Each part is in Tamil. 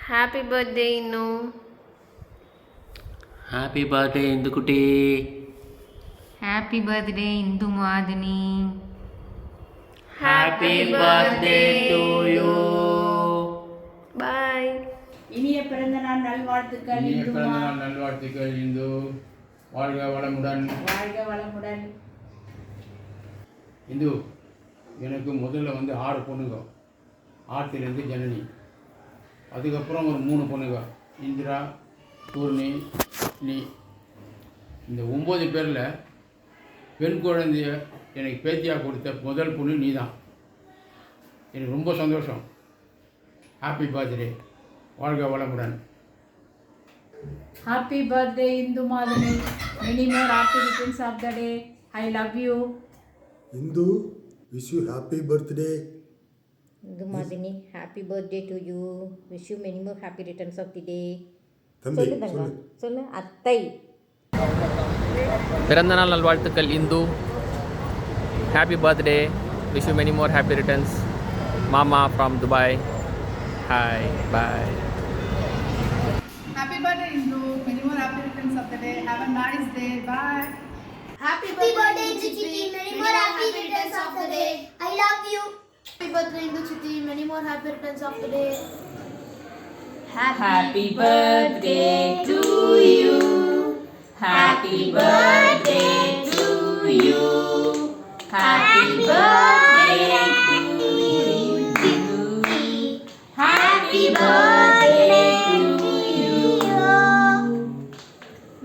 ஹாப்பி பர்த்டே இன்னும். ஹாப்பி பர்த்டே இந்து குட்டி. Happy birthday Indu Madhini. Happy birthday to you. Bye. இனிய பிறந்த நாள் நல்வாழ்த்துக்கள். இனிய பிறந்த நாள் நல்வாழ்த்துக்கள் இந்து. வாழ்க வளமுடன். வாழ்க வளமுடன். இந்து, எனக்கு முதல்ல 6 பொண்ணுங்க. ஆற்றிலிருந்து ஜனனி, அதுக்கப்புறம் ஒரு 3 பொண்ணுங்க, இந்திரா, பூர்ணி, நீ. இந்த 9 பேரில் பெண் குழந்தைய எனக்கு பேத்தியாக கொடுத்த முதல் பொண்ணு நீ தான். எனக்கு ரொம்ப சந்தோஷம். Happy birthday. வாழ்க வளமுடன். Happy birthday Indu Madhani. Many more happy returns of the day. I love you. Indu, wish you happy birthday. Indu Madhini, happy birthday to you. Wish you many more happy returns of the day. தம்பி சொல்லு அத்தை. பிறந்தநாள் நல்வாழ்த்துக்கள் Indu. Happy birthday. Wish you many more happy returns. மாமா from Dubai. Hi bye. Happy birthday Indu. Many more happy returns of the day. Have a nice day. Bye. Happy birthday Chitti. Many more happy returns of the day. I love you. Happy birthday Indu Chitti. Many more happy returns of the day. Happy birthday to you. Happy birthday to you. Happy birthday to you. Happy birthday to you.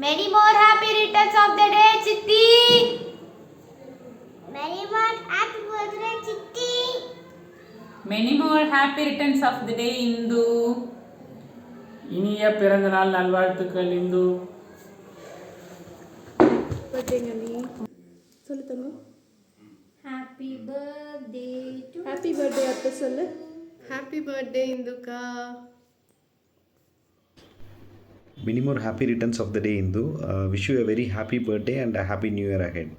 Many more happy returns of the day Chitti. Many more happy birthday Chitti. Many more happy returns of the day Indu. இனிய பிறந்தநாள் நல்வாழ்த்துக்கள் இந்து. சொல்லு தங்க. Happy birthday to happy birthday அத்தை சொல்லு. ஹாப்பி பர்த்டே இந்துக்கா. Many more happy returns of the day Indu. Wish you a very happy birthday and a happy new year ahead.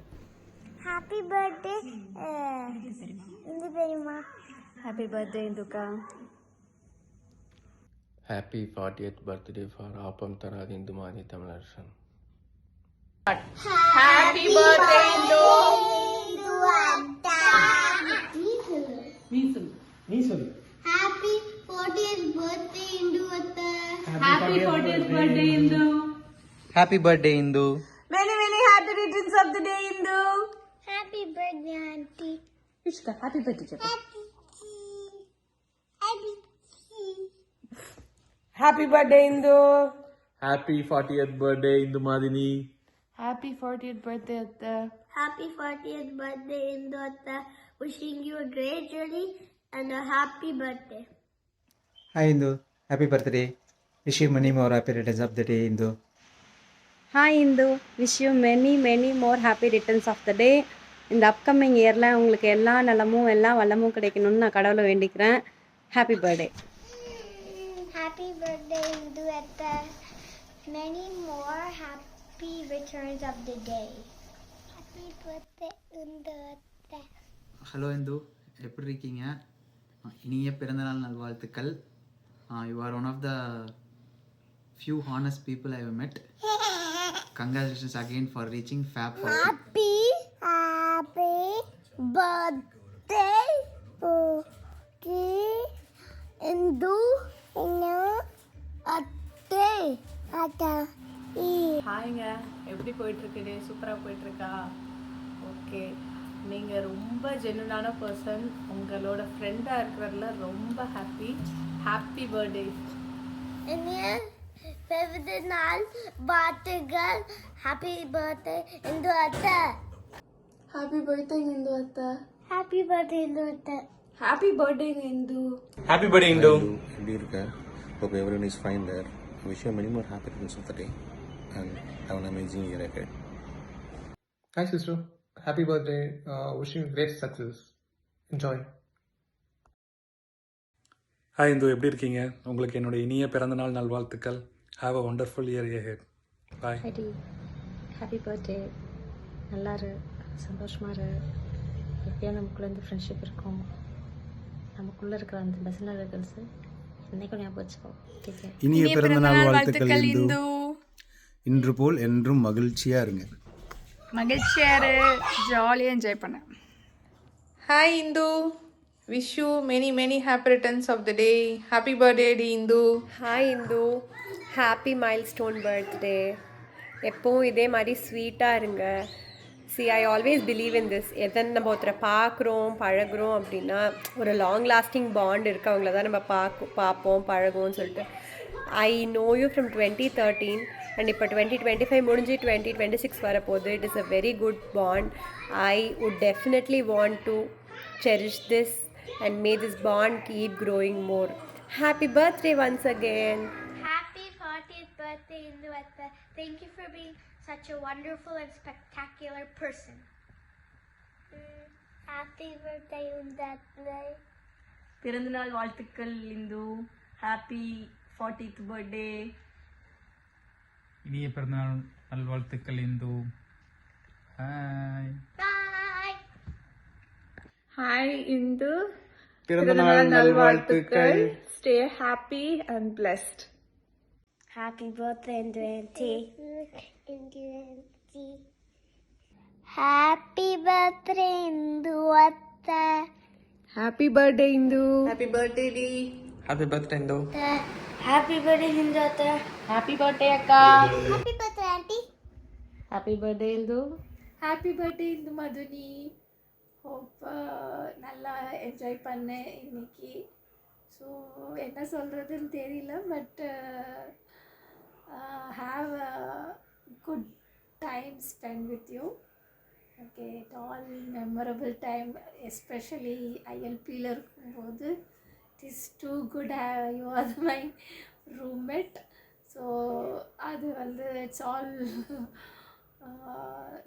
Happy birthday Indu Perima. Happy birthday இந்துக்கா. ஹாப்பி 40th பர்த்டே ஃபார் ஆப்பம் தராது இந்து மாதிரி Tamilarasan. Happy birthday Indu. Indu Atta. நீ சொல்லு. Happy 40th birthday Indu Atta. Happy 40th birthday Indu. Happy birthday Hindu. Many happy returns of the day Indu. Happy birthday auntie. Ishka, happy birthday Chappa. Happy birthday Indu. Happy 40th birthday Indu Madhini. Happy 40th birthday அத்தை. Happy 40th birthday Indu Atta. Wishing you a great journey and a happy birthday. Hi Indu, happy birthday. Wish you many more happy returns of the day Indu. Hi Indu, wish you many more happy returns of the day. இந்த அப்கமிங் இயரில் உங்களுக்கு எல்லா நலமும் எல்லா வளமும் கிடைக்கணும்னு நான் கடவுளை வேண்டிக்கிறேன். Happy birthday. Happy birthday Indu Atta. Many more happy returns of the day. Happy birthday Indu Atta. Hello Indu, எப்படி இருக்கீங்க? இனிய பிறந்தநாள் நல்வாழ்த்துக்கள். You are one of the few honest people I have met. Congratulations again for reaching fab 40. Happy birthday Indu Atta. ஹாய்ங்க, எப்படி போயிட்டுருக்கு? சூப்பராக போயிட்டுருக்கா? ஓகே, நீங்கள் ரொம்ப ஜென்யூனான பர்சன். உங்களோட ஃப்ரெண்டாக இருக்கிறதுல ரொம்ப ஹாப்பி பர்த்டே. இனிய பிறந்த நாள் வாழ்த்துக்கள். ஹாப்பி பர்த்டே இந்து அத்தை. ஹாப்பி பர்த்டே இந்து அத்தை. ஹாப்பி பர்த்டே இந்து அத்தை. Happy birthday Indu. Happy birthday Hindu. எப்படி இருக்க? Hope everyone is fine there. Wish you many more happy returns of the day and have an amazing year ahead. Hi sister, happy birthday. Wishing you great success. Enjoy. Hi Hindu, எப்படி இருக்கீங்க? உங்களுக்கு என்னோட இனிய பிறந்தநாள் நல்வாழ்த்துக்கள். Have a wonderful year ahead. Bye. Happy birthday. நல்லா இரு, சந்தோஷமாக இரு. எப்படியா நமக்குள்ளே இந்த ஃப்ரெண்ட்ஷிப் இருக்கும். நமக்குள்ளே இருக்கிற அந்த பெசனர்கள்ஸு இன்னைக்கு ஞாபகம் வச்சுக்கோ. இனிய பிறந்தநாள் வாழ்த்துக்கள் இந்து. இன்று போல் என்றும் மகிழ்ச்சியாக இருங்க. மகிழ்ச்சியாரு, ஜாலியாக என்ஜாய் பண்ணேன். Hi Indu, wish you many happy returns of the day. Happy birthday டி Indu. Hi Indu, happy milestone birthday. எப்போவும் இதே மாதிரி ஸ்வீட்டாக இருங்க. See I always believe in this. எதை நம்ம ஒருத்தரை பார்க்குறோம் பழகுறோம் அப்படின்னா ஒரு லாங் லாஸ்டிங் பாண்ட் இருக்கவங்கள தான் நம்ம பார்ப்போம் பழகுவோம்னு சொல்லிட்டு. I know you from 2013 and இப்போ 2025 முடிஞ்சு 2026 வரப்போகுது. It is a very good bond. I would definitely want to cherish this and may this bond keep growing more. Happy birthday once again. Happy 40th birthday, Induatta. Thank you for being such a wonderful and spectacular person. Happy birthday, Induatta. பிறந்தநாள் வாழ்த்துக்கள் இந்து. Happy 40th birthday. இனிய பிறந்தநாள் நல்வாழ்த்துக்கள் Hindu. Hi. Bye. Hi Indu. பிறந்தநாள் நல்வாழ்த்துக்கள். Stay happy and blessed. Happy birthday, Induatta. Happy birthday, Induatta. Happy birthday Indu. Happy birthday Di. Happy birthday Indu. Happy birthday, Induatta. Happy birthday அக்கா. Happy birthday, Auntie. Happy birthday Indu. Happy birthday Indu Madhuni. Hope நல்லா என்ஜாய் பண்ணேன் இன்னைக்கு. ஸோ என்ன சொல்கிறதுன்னு தெரியல, but have a good time spend with you. Okay, it all memorable time. Especially ஐஎல்பியில் இருக்கும்போது it is too good. You are my roommate. So அது வந்து it's all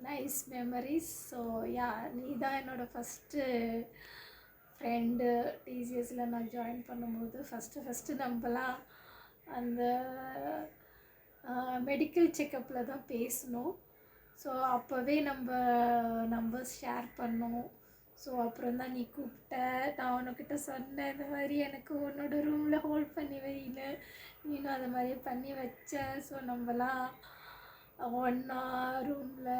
nice memories. So yeah, நீ தான் என்னோடய ஃபஸ்ட்டு ஃப்ரெண்டு. டிசிஎஸில் நான் ஜாயின் பண்ணும்போது ஃபஸ்ட்டு நம்மலாம் அந்த மெடிக்கல் செக்கப்பில் தான் பேசினோம். ஸோ அப்போவே நம்ம நம்பர்ஸ் ஷேர் பண்ணோம். ஸோ அப்புறம் தான் நீ கூப்பிட்ட. நான் உன்கிட்ட சொன்னேன் இந்த மாதிரி எனக்கு உன்னோட ரூமில் ஹோல்ட் பண்ணி வைன்னு. நீனும் அதை மாதிரி பண்ணி வச்சேன். ஸோ நம்மலாம் ஒன்றா ரூமில்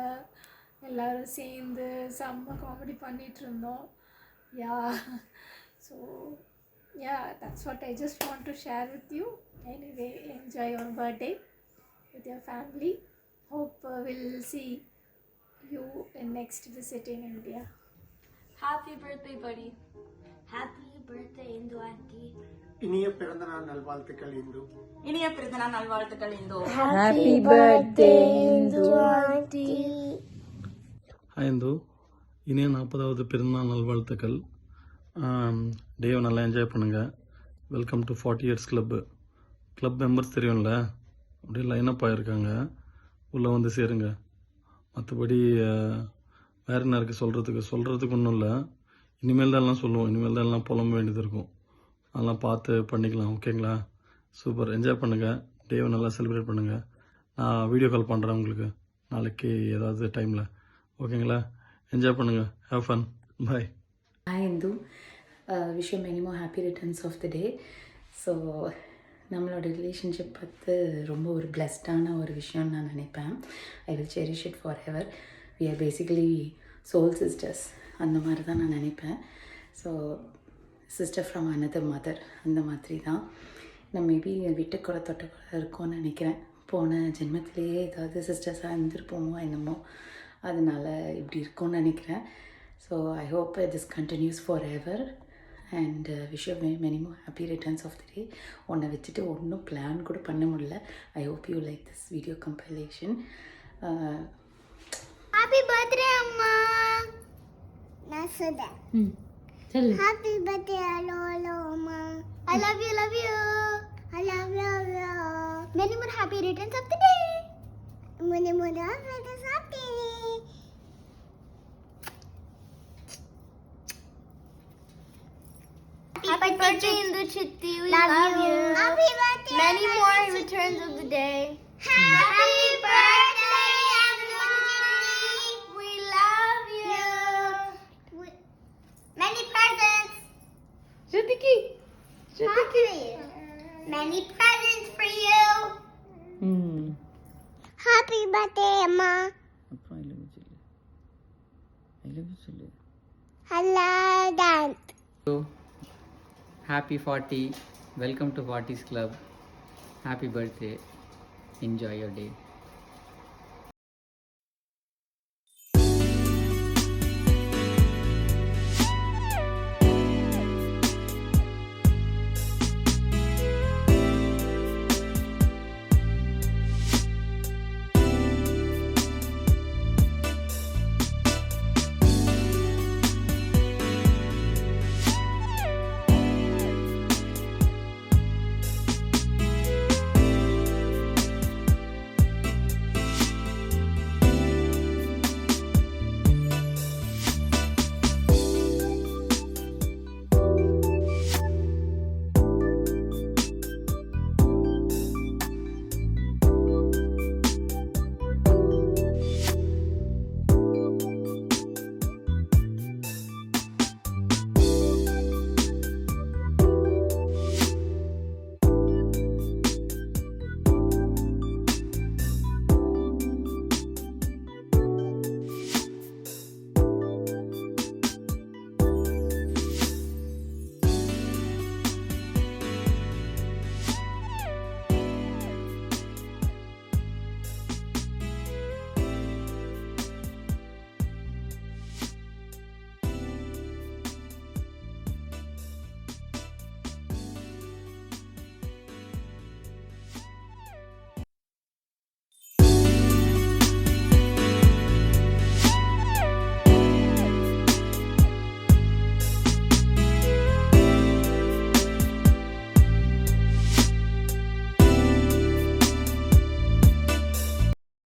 எல்லோரும் சேர்ந்து செம்ம காமெடி பண்ணிகிட்ருந்தோம். Yeah, so yeah, that's what I just want to share with you. Anyway, enjoy your birthday with your family. Hope we'll see you in next visit in India. Happy birthday, buddy. Happy birthday, Indu auntie. இனிய பிறந்தநாள் நல்வாழ்த்துக்கள் இந்து. இனிய பிறந்தநாள் நல்வாழ்த்துக்கள் Hindu. Happy birthday, Indu auntie. Hi Hindu, இனிய 40வது பிறந்தநாள் நல்வாழ்த்துக்கள். டேவை நல்லா என்ஜாய் பண்ணுங்கள். Welcome to 40 years club. Club members தெரியும்ல, அப்படியே லைனப் ஆகிருக்காங்க. உள்ளே வந்து சேருங்க. மற்றபடி வேறு என்ன இருக்குது சொல்கிறதுக்கு ஒன்றும் இல்லை. இனிமேல் தான் எல்லாம் சொல்லுவோம். இனிமேல் தான் எல்லாம் புலம்ப வேண்டியது இருக்கும். அதெல்லாம் பார்த்து பண்ணிக்கலாம். ஓகேங்களா? சூப்பர், என்ஜாய் பண்ணுங்கள். டேவை நல்லா செலிப்ரேட் பண்ணுங்கள். நான் வீடியோ கால் பண்ணுறேன் உங்களுக்கு நாளைக்கு ஏதாவது டைமில். ஓகேங்களா? என்ஜாய் பண்ணுங்கள். Have fun. Bye. Hi Indu, wish you many more happy returns of the day. So நம்மளோட ரிலேஷன்ஷிப் பார்த்து ரொம்ப ஒரு பிளஸ்டான ஒரு விஷயம்னு நான் நினைப்பேன். I will cherish it forever. We are basically soul sisters, அந்த மாதிரி தான் நான் நினைப்பேன். So sister from another mother, அந்த மாதிரி தான். நான் மேபி விட்டுக்குறை தொட்டக்குறை இருக்கோன்னு நினைக்கிறேன். போன ஜென்மத்திலேயே ஏதாவது சிஸ்டர்ஸாக இருந்திருப்போமோ என்னமோ, அதனால் இப்படி இருக்கும்னு நினைக்கிறேன். So I hope this continues forever and wish you many more happy returns of the day. உன்னை வச்சுட்டு ஒன்றும் பிளான் கூட பண்ண முடியல. I hope you like this video compilation. Happy birthday, Amma. நான் சொல்றேன். சொல்லு. Happy birthday, hello, Amma. I love you, love you. I love you, love you. Many more happy returns of the day. Many more happy returns of the day. Happy birthday, Indu Chitti. We love you. Happy birthday. Many more returns of the day. Happy birthday, Indu Chitti. We love you. Many presents. Jyotiki. Happy. Many presents for you. Happy birthday, Amma. அப்புறம் ஐ லவ் யூ சொல்லு. ஐ லவ் யூ சொல்லு. Hello, Dad. Happy 40. Welcome to 40s Club. Happy birthday. Enjoy your day.